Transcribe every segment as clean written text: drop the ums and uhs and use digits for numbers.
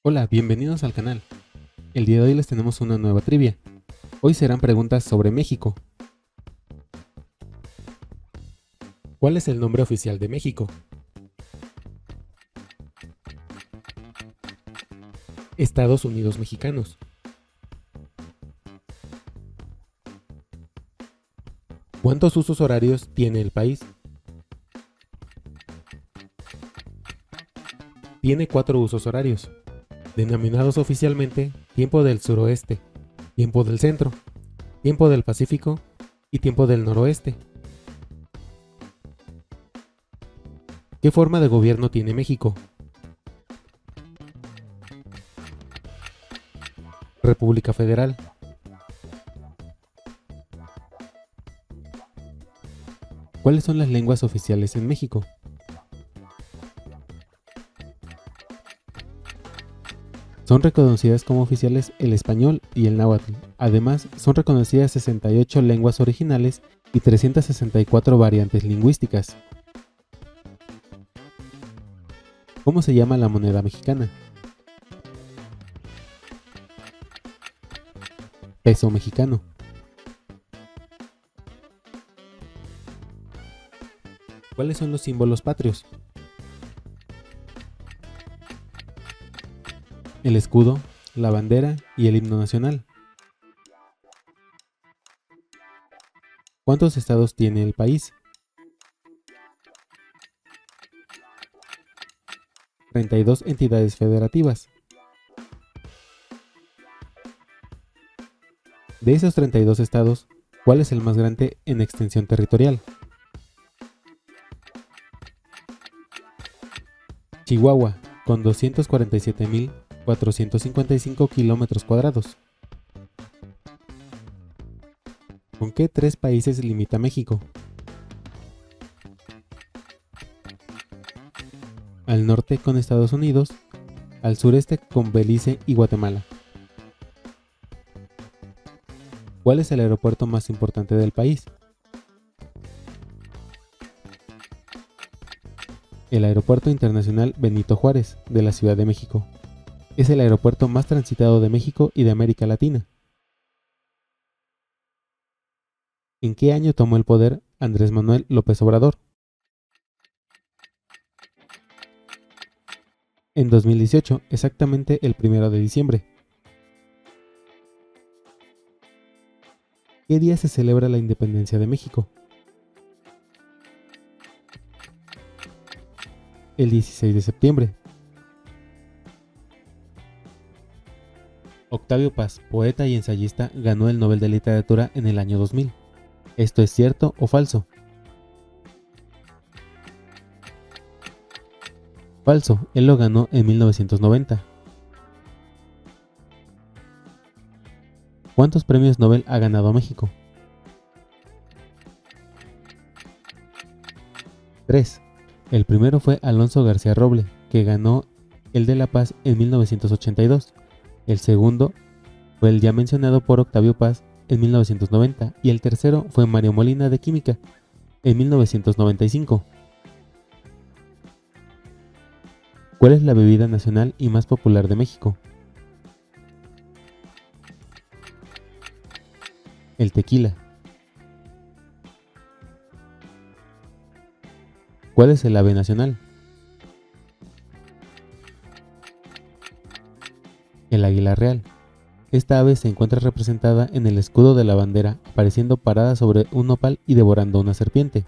Hola, bienvenidos al canal. El día de hoy les tenemos una nueva trivia. Hoy serán preguntas sobre México. ¿Cuál es el nombre oficial de México? Estados Unidos Mexicanos. ¿Cuántos usos horarios tiene el país? Tiene 4 usos horarios, denominados oficialmente tiempo del suroeste, tiempo del centro, tiempo del Pacífico y tiempo del noroeste. ¿Qué forma de gobierno tiene México? República Federal. ¿Cuáles son las lenguas oficiales en México? Son reconocidas como oficiales el español y el náhuatl. Además, son reconocidas 68 lenguas originales y 364 variantes lingüísticas. ¿Cómo se llama la moneda mexicana? Peso mexicano. ¿Cuáles son los símbolos patrios? El escudo, la bandera y el himno nacional. ¿Cuántos estados tiene el país? 32 entidades federativas. De esos 32 estados, ¿cuál es el más grande en extensión territorial? Chihuahua, con 247.455 kilómetros cuadrados. ¿Con qué 3 países limita México? Al norte con Estados Unidos, al sureste con Belice y Guatemala. ¿Cuál es el aeropuerto más importante del país? El Aeropuerto Internacional Benito Juárez, de la Ciudad de México. Es el aeropuerto más transitado de México y de América Latina. ¿En qué año tomó el poder Andrés Manuel López Obrador? En 2018, exactamente el 1 de diciembre. ¿Qué día se celebra la independencia de México? El 16 de septiembre. Octavio Paz, poeta y ensayista, ganó el Nobel de Literatura en el año 2000. ¿Esto es cierto o falso? Falso, él lo ganó en 1990. ¿Cuántos premios Nobel ha ganado México? 3. El primero fue Alonso García Roble, que ganó el de la Paz en 1982. El segundo fue el ya mencionado por Octavio Paz en 1990 y el tercero fue Mario Molina de Química en 1995. ¿Cuál es la bebida nacional y más popular de México? El tequila. ¿Cuál es el ave nacional? El águila real. Esta ave se encuentra representada en el escudo de la bandera, apareciendo parada sobre un nopal y devorando una serpiente.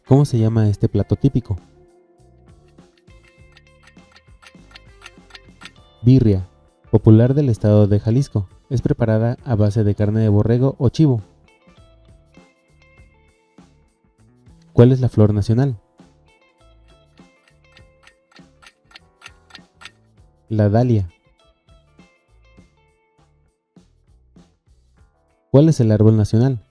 ¿Cómo se llama este plato típico? Birria, popular del estado de Jalisco. Es preparada a base de carne de borrego o chivo. ¿Cuál es la flor nacional? La dalia. ¿Cuál es el árbol nacional?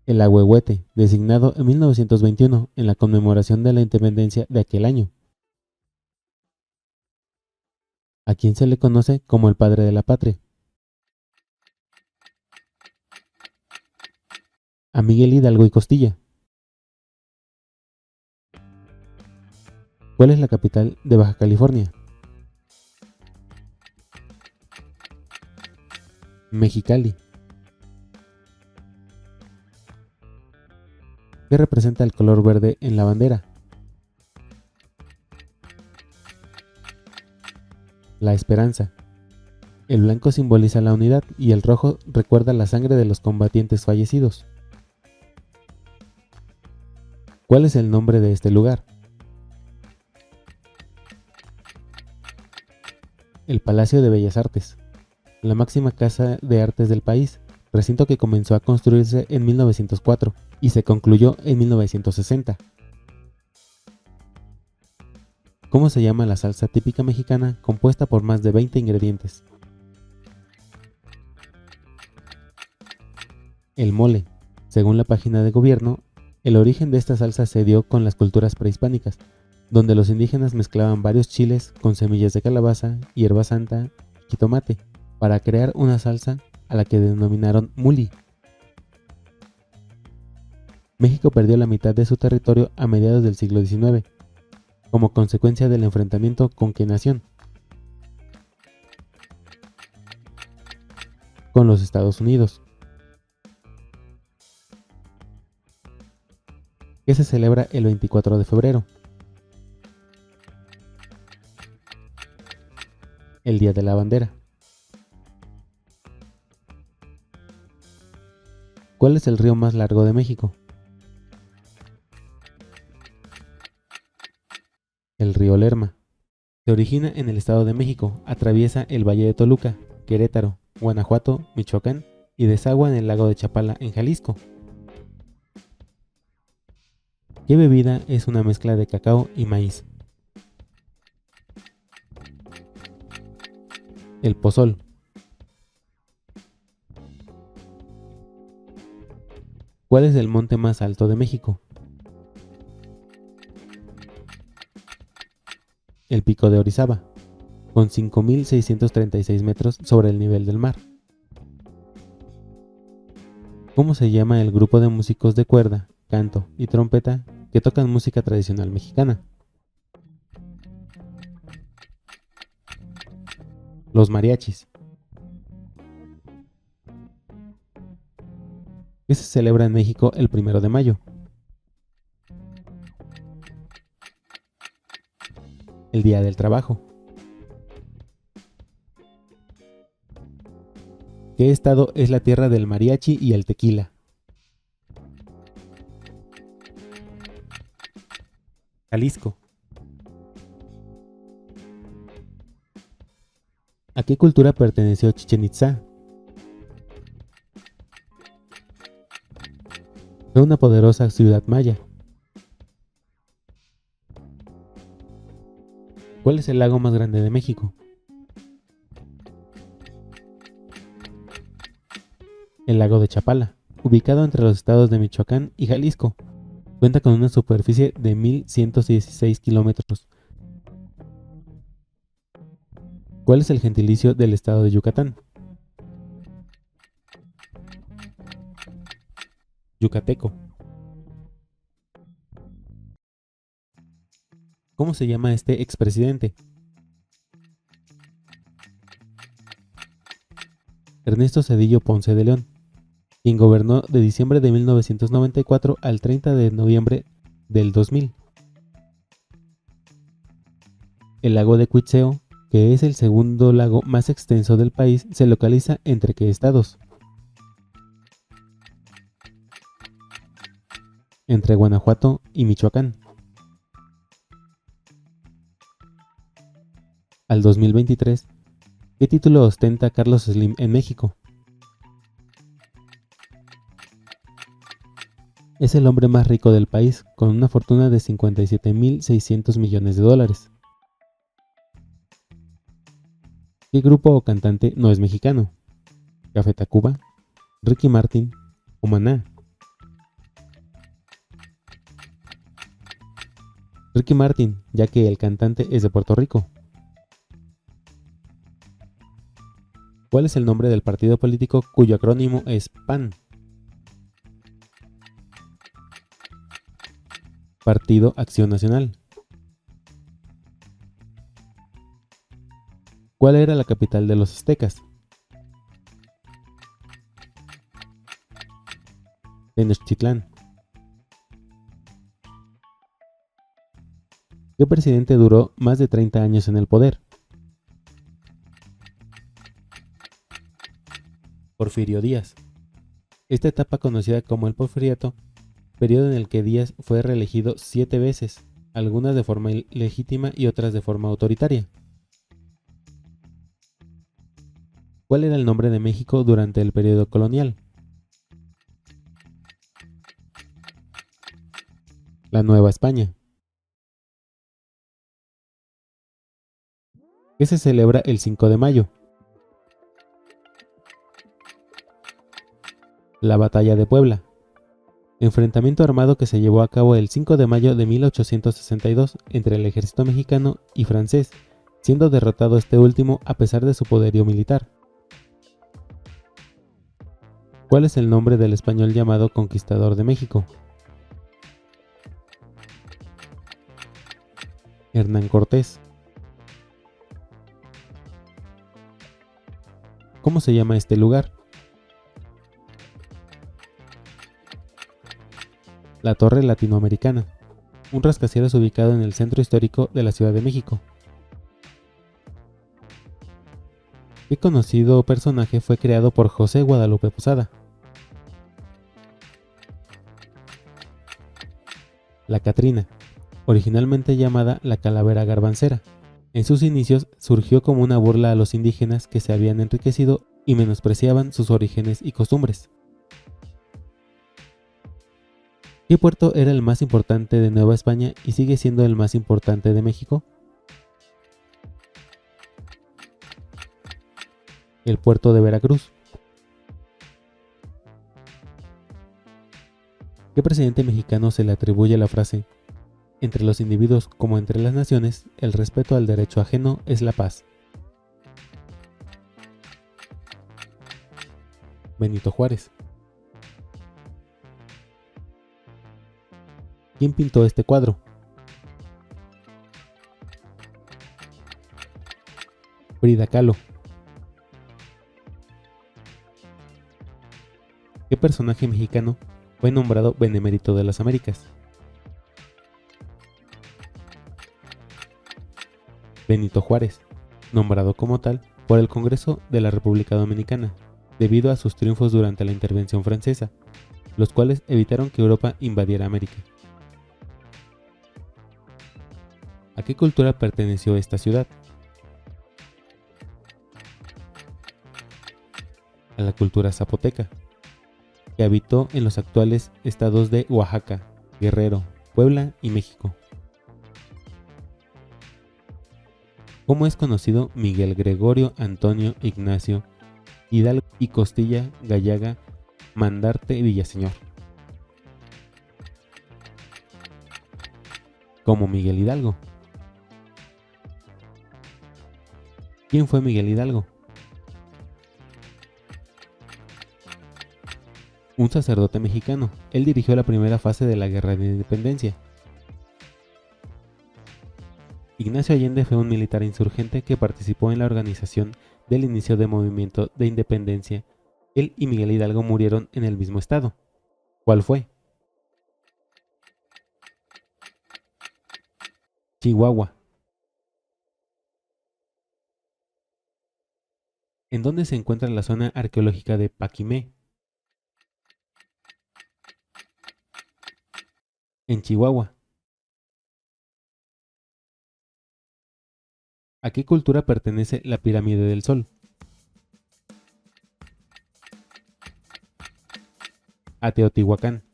El ahuehuete, designado en 1921 en la conmemoración de la independencia de aquel año. ¿A quién se le conoce como el padre de la patria? A Miguel Hidalgo y Costilla. ¿Cuál es la capital de Baja California? Mexicali. ¿Qué representa el color verde en la bandera? La esperanza. El blanco simboliza la unidad y el rojo recuerda la sangre de los combatientes fallecidos. ¿Cuál es el nombre de este lugar? El Palacio de Bellas Artes, la máxima casa de artes del país, recinto que comenzó a construirse en 1904 y se concluyó en 1960. ¿Cómo se llama la salsa típica mexicana compuesta por más de 20 ingredientes? El mole. Según la página de gobierno, el origen de esta salsa se dio con las culturas prehispánicas, donde los indígenas mezclaban varios chiles con semillas de calabaza, hierba santa y jitomate para crear una salsa a la que denominaron muli. México perdió la mitad de su territorio a mediados del siglo XIX, como consecuencia del enfrentamiento con ¿qué nación? Con los Estados Unidos. ¿Qué se celebra el 24 de febrero? El Día de la Bandera. ¿Cuál es el río más largo de México? El río Lerma. Se origina en el Estado de México, atraviesa el Valle de Toluca, Querétaro, Guanajuato, Michoacán y desagua en el lago de Chapala, en Jalisco. ¿Qué bebida es una mezcla de cacao y maíz? El pozol. ¿Cuál es el monte más alto de México? El Pico de Orizaba, con 5.636 metros sobre el nivel del mar. ¿Cómo se llama el grupo de músicos de cuerda, canto y trompeta que tocan música tradicional mexicana? Los mariachis. ¿Qué se celebra en México el 1 de mayo? El Día del Trabajo. ¿Qué estado es la tierra del mariachi y el tequila? Jalisco. ¿A qué cultura perteneció Chichén Itzá? Fue una poderosa ciudad maya. ¿Cuál es el lago más grande de México? El lago de Chapala, ubicado entre los estados de Michoacán y Jalisco. Cuenta con una superficie de 1.116 kilómetros. ¿Cuál es el gentilicio del estado de Yucatán? Yucateco. ¿Cómo se llama este expresidente? Ernesto Zedillo Ponce de León, quien gobernó de diciembre de 1994 al 30 de noviembre del 2000. El lago de Cuitzeo, que es el segundo lago más extenso del país, se localiza entre ¿qué estados? Entre Guanajuato y Michoacán. Al 2023, ¿qué título ostenta Carlos Slim en México? Es el hombre más rico del país, con una fortuna de $57.600 millones. ¿Qué grupo o cantante no es mexicano? ¿Café Tacuba, Ricky Martin o Maná? Ricky Martin, ya que el cantante es de Puerto Rico. ¿Cuál es el nombre del partido político cuyo acrónimo es PAN? Partido Acción Nacional. ¿Cuál era la capital de los aztecas? Tenochtitlán. ¿Qué presidente duró más de 30 años en el poder? Porfirio Díaz. Esta etapa, conocida como el Porfiriato, periodo en el que Díaz fue reelegido 7 veces, algunas de forma ilegítima y otras de forma autoritaria. ¿Cuál era el nombre de México durante el periodo colonial? La Nueva España. ¿Qué se celebra el 5 de mayo? La Batalla de Puebla. Enfrentamiento armado que se llevó a cabo el 5 de mayo de 1862 entre el ejército mexicano y francés, siendo derrotado este último a pesar de su poderío militar. ¿Cuál es el nombre del español llamado conquistador de México? Hernán Cortés. ¿Cómo se llama este lugar? La Torre Latinoamericana, un rascacielos ubicado en el centro histórico de la Ciudad de México. ¿Qué conocido personaje fue creado por José Guadalupe Posada? La Catrina, originalmente llamada la Calavera Garbancera. En sus inicios surgió como una burla a los indígenas que se habían enriquecido y menospreciaban sus orígenes y costumbres. ¿Qué puerto era el más importante de Nueva España y sigue siendo el más importante de México? El puerto de Veracruz. ¿Qué presidente mexicano se le atribuye la frase: entre los individuos como entre las naciones, el respeto al derecho ajeno es la paz? Benito Juárez. ¿Quién pintó este cuadro? Frida Kahlo. ¿Qué personaje mexicano fue nombrado Benemérito de las Américas? Benito Juárez, nombrado como tal por el Congreso de la República Dominicana, debido a sus triunfos durante la intervención francesa, los cuales evitaron que Europa invadiera América. ¿A qué cultura perteneció esta ciudad? A la cultura zapoteca, que habitó en los actuales estados de Oaxaca, Guerrero, Puebla y México. ¿Cómo es conocido Miguel Gregorio Antonio Ignacio Hidalgo y Costilla Gallaga Mandarte Villaseñor? Como Miguel Hidalgo. ¿Quién fue Miguel Hidalgo? Un sacerdote mexicano. Él dirigió la primera fase de la Guerra de Independencia. Ignacio Allende fue un militar insurgente que participó en la organización del inicio del movimiento de independencia. Él y Miguel Hidalgo murieron en el mismo estado. ¿Cuál fue? Chihuahua. ¿En dónde se encuentra la zona arqueológica de Paquimé? En Chihuahua. ¿A qué cultura pertenece la Pirámide del Sol? A Teotihuacán.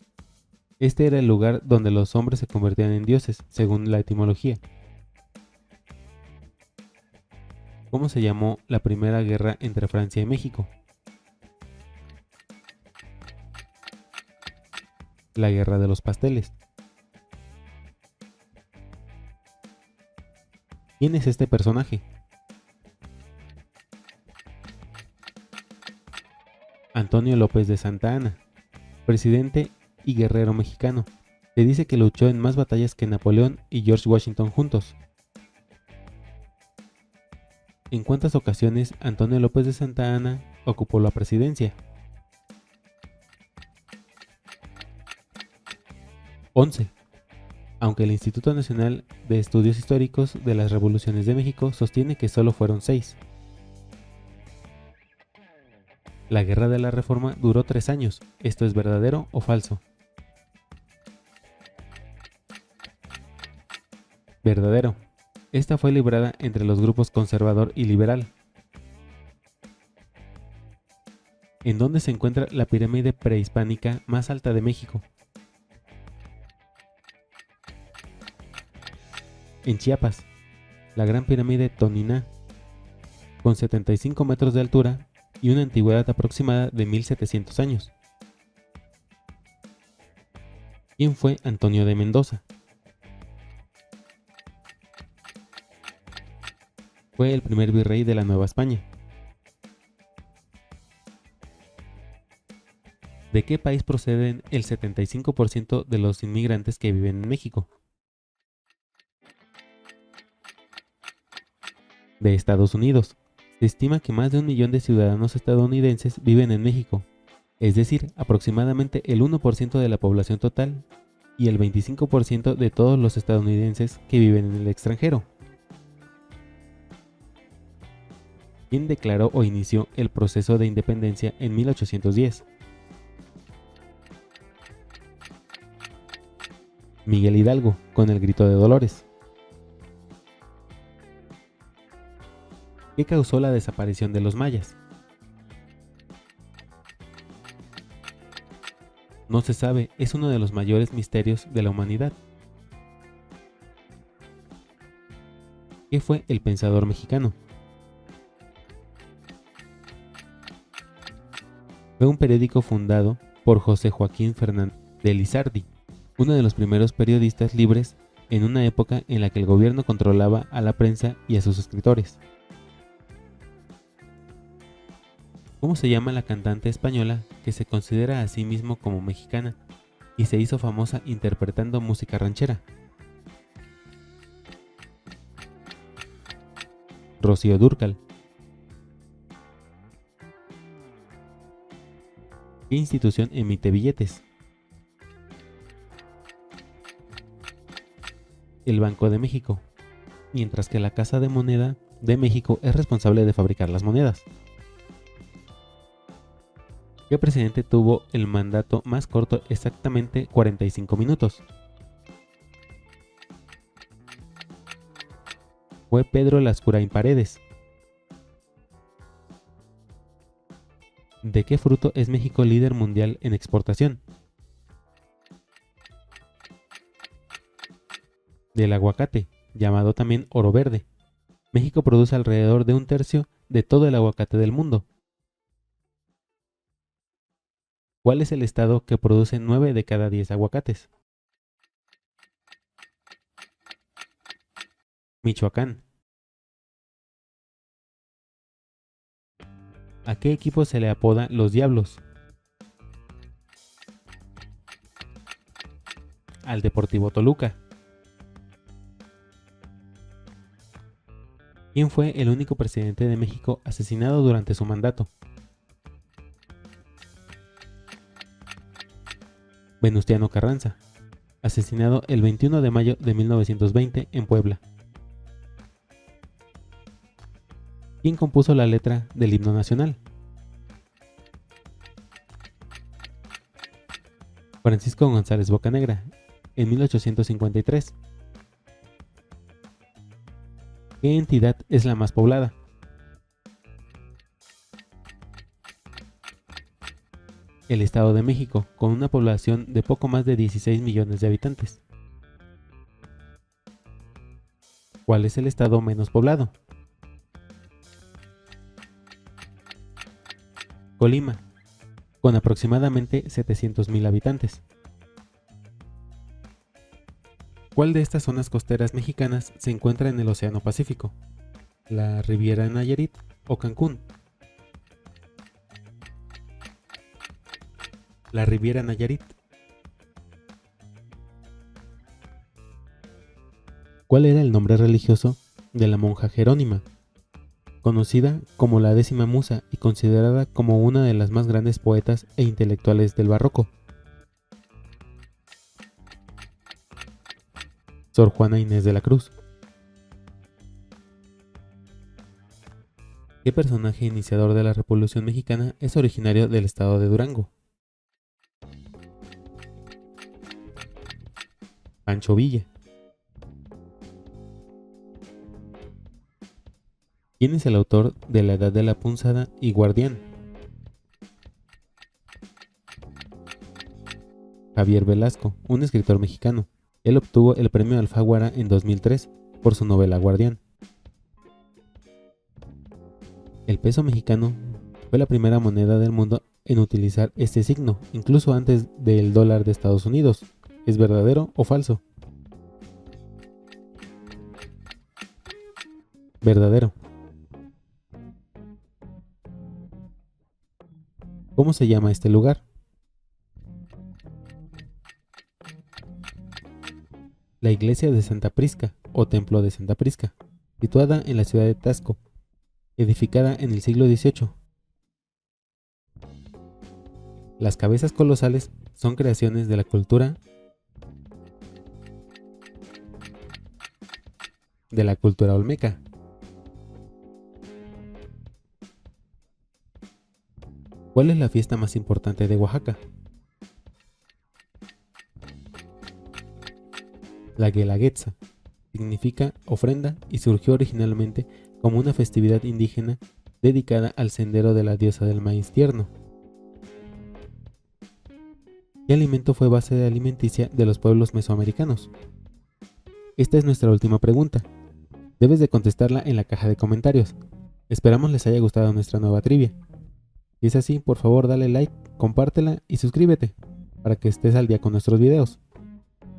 Este era el lugar donde los hombres se convertían en dioses, según la etimología. ¿Cómo se llamó la primera guerra entre Francia y México? La Guerra de los Pasteles. ¿Quién es este personaje? Antonio López de Santa Anna, presidente y guerrero mexicano. Se dice que luchó en más batallas que Napoleón y George Washington juntos. ¿En cuántas ocasiones Antonio López de Santa Anna ocupó la presidencia? 11. Aunque el Instituto Nacional de Estudios Históricos de las Revoluciones de México sostiene que solo fueron 6. La Guerra de la Reforma duró 3 años. ¿Esto es verdadero o falso? Verdadero. Esta fue librada entre los grupos conservador y liberal. ¿En dónde se encuentra la pirámide prehispánica más alta de México? En Chiapas, la Gran Pirámide Toniná, con 75 metros de altura y una antigüedad aproximada de 1700 años. ¿Quién fue Antonio de Mendoza? Fue el primer virrey de la Nueva España. ¿De qué país proceden el 75% de los inmigrantes que viven en México? De Estados Unidos. Se estima que más de 1 millón de ciudadanos estadounidenses viven en México, es decir, aproximadamente el 1% de la población total y el 25% de todos los estadounidenses que viven en el extranjero. ¿Quién declaró o inició el proceso de independencia en 1810? Miguel Hidalgo, con el Grito de Dolores. ¿Qué causó la desaparición de los mayas? No se sabe, es uno de los mayores misterios de la humanidad. ¿Qué fue el pensador mexicano? Fue un periódico fundado por José Joaquín Fernández de Lizardi, uno de los primeros periodistas libres en una época en la que el gobierno controlaba a la prensa y a sus escritores. ¿Cómo se llama la cantante española que se considera a sí mismo como mexicana y se hizo famosa interpretando música ranchera? Rocío Dúrcal. ¿Qué institución emite billetes? El Banco de México, mientras que la Casa de Moneda de México es responsable de fabricar las monedas. ¿Qué presidente tuvo el mandato más corto, exactamente 45 minutos? Fue Pedro Lascurain Paredes. ¿De qué fruto es México líder mundial en exportación? Del aguacate, llamado también oro verde. México produce alrededor de 1/3 de todo el aguacate del mundo. ¿Cuál es el estado que produce 9 de cada 10 aguacates? Michoacán. ¿A qué equipo se le apoda los Diablos? Al Deportivo Toluca. ¿Quién fue el único presidente de México asesinado durante su mandato? Venustiano Carranza, asesinado el 21 de mayo de 1920 en Puebla. ¿Quién compuso la letra del himno nacional? Francisco González Bocanegra, en 1853. ¿Qué entidad es la más poblada? El Estado de México, con una población de poco más de 16 millones de habitantes. ¿Cuál es el estado menos poblado? Colima, con aproximadamente 700,000 habitantes. ¿Cuál de estas zonas costeras mexicanas se encuentra en el Océano Pacífico? ¿La Riviera Nayarit o Cancún? La Riviera Nayarit. ¿Cuál era el nombre religioso de la monja Jerónima? conocida como la décima musa y considerada como una de las más grandes poetas e intelectuales del barroco. Sor Juana Inés de la Cruz. ¿Qué personaje iniciador de la Revolución Mexicana es originario del estado de Durango? Pancho Villa. ¿Quién es el autor de La Edad de la Punzada y Guardián? Javier Velasco, un escritor mexicano. Él obtuvo el premio Alfaguara en 2003 por su novela Guardián. El peso mexicano fue la primera moneda del mundo en utilizar este signo, incluso antes del dólar de Estados Unidos. ¿Es verdadero o falso? Verdadero. ¿Cómo se llama este lugar? La iglesia de Santa Prisca o Templo de Santa Prisca, situada en la ciudad de Taxco, edificada en el siglo XVIII. Las cabezas colosales son creaciones de la cultura olmeca. ¿Cuál es la fiesta más importante de Oaxaca? La Guelaguetza. Significa ofrenda y surgió originalmente como una festividad indígena dedicada al sendero de la diosa del maíz tierno. ¿Qué alimento fue base alimenticia de los pueblos mesoamericanos? Esta es nuestra última pregunta. Debes de contestarla en la caja de comentarios. Esperamos les haya gustado nuestra nueva trivia. Si es así, por favor dale like, compártela y suscríbete para que estés al día con nuestros videos.